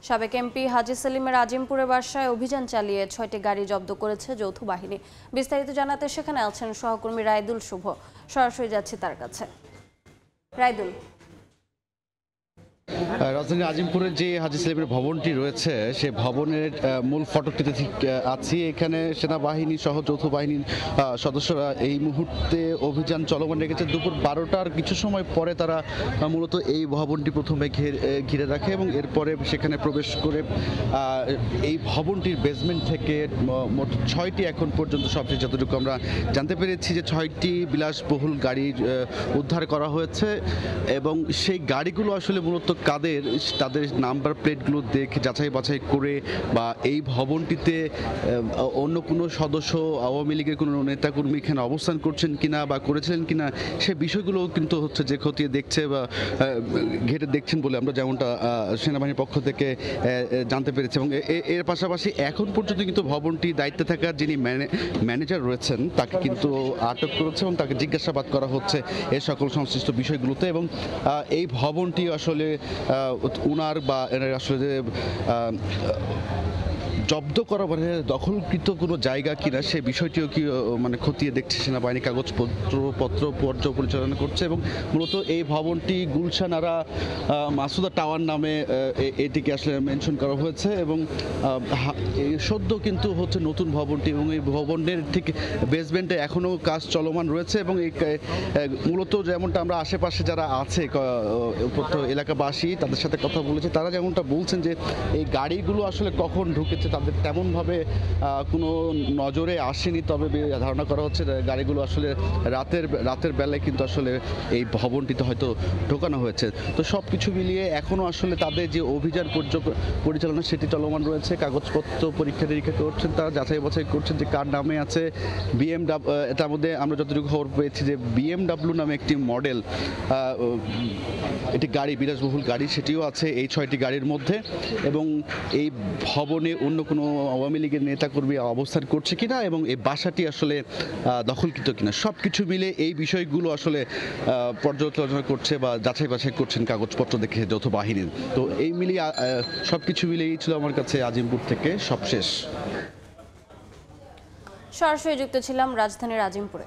সাবেক এমপি হাজী সেলিমের আজিমপুরের বাসায় অভিযান চালিয়ে ৬টি গাড়ি জব্দ করেছে যৌথ বাহিনী। বিস্তারিত জানাতে সেখানে আছেন সহকর্মী রায়দুল শুভ। সরাসরি যাচ্ছি তার কাছে। রায়দুল, রাজধানীর আজিমপুরের যে হাজী সেলিমের ভবনটি রয়েছে সে ভবনের মূল ফটকটিতে ঠিক আছি। এখানে সেনাবাহিনী সহ যৌথ বাহিনীর সদস্যরা এই মুহূর্তে অভিযান চলমান রেখেছে। দুপুর ১২টার কিছু সময় পরে তারা মূলত এই ভবনটি প্রথমে ঘিরে রাখে এবং এরপরে সেখানে প্রবেশ করে এই ভবনটির বেসমেন্ট থেকে মোট ৬টি এখন পর্যন্ত সবচেয়ে যতটুকু আমরা জানতে পেরেছি যে ৬টি বিলাসবহুল গাড়ি উদ্ধার করা হয়েছে এবং সেই গাড়িগুলো আসলে মূলত তাদের নাম্বার প্লেটগুলো দেখে যাচাই বাছাই করে বা এই ভবনটিতে অন্য কোনো সদস্য আওয়ামী লীগের কোনো নেতাকর্মী এখানে অবস্থান করছেন কিনা বা করেছিলেন কিনা সে বিষয়গুলো কিন্তু হচ্ছে যে খতিয়ে দেখছে বা ঘেটে দেখছেন বলে আমরা যেমনটা সেনাবাহিনীর পক্ষ থেকে জানতে পেরেছি। এবং এর পাশাপাশি এখন পর্যন্ত কিন্তু ভবনটি দায়িত্বে থাকা যিনি ম্যানেজার রয়েছেন তাকে কিন্তু আটক করেছে এবং তাকে জিজ্ঞাসাবাদ করা হচ্ছে এই সকল সংশ্লিষ্ট বিষয়গুলোতে। এবং এই ভবনটি আসলে উনার বা আসলে যে জব্দ করা মানে দখলকৃত কোনো জায়গা কিনা সে বিষয়টিও কি মানে খতিয়ে দেখছে সেনাবাহিনী, কাগজপত্র পর্যালোচনা করছে। এবং মূলত এই ভবনটি গুলশান আরা মাসুদা টাওয়ার নামে এটিকে আসলে মেনশন করা হয়েছে এবং সদ্য কিন্তু হচ্ছে নতুন ভবনটি এবং এই ভবনের ঠিক বেসমেন্টে এখনও কাজ চলমান রয়েছে। এবং এই মূলত যেমনটা আমরা আশেপাশে যারা আছে এলাকাবাসী তাদের সাথে কথা বলেছে, তারা যেমনটা বলছেন যে এই গাড়িগুলো আসলে কখন ঢুকেছে তাদের তেমনভাবে কোনো নজরে আসেনি। তবে ধারণা করা হচ্ছে গাড়িগুলো আসলে রাতের বেলায় কিন্তু আসলে এই ভবনটিতে হয়তো ঢোকানো হয়েছে। তো সব কিছু মিলিয়ে এখনও আসলে তাদের যে অভিযান পরিচালনা সেটি চলমান রয়েছে। কাগজপত্র পরীক্ষা নিরীক্ষা করছেন, তারা যাচাই বাছাই করছেন যে কার নামে আছে। এটার মধ্যে আমরা যতটুকু খবর পেয়েছি যে BMW নামে একটি মডেল এটি গাড়ি, বিলাসবহুল গাড়ি, সেটিও আছে এই ৬টি গাড়ির মধ্যে। এবং এই ভবনে অন্য কোনো আওয়ামী লীগের নেতাকর্মী অবস্থান করছে কিনা এবং এই বাসাটি আসলে দখলকৃত কিনা সব কিছু মিলে এই বিষয়গুলো আসলে পর্যালোচনা করছে বা যাচাই বাছাই করছেন কাগজপত্র দেখে যৌথ বাহিনীর। তো এই মিলিয়ে সব কিছু মিলিয়েই ছিল আমার কাছে আজিমপুর থেকে সবশেষ। সরাসরি যুক্ত ছিলাম রাজধানীর আজিমপুরে।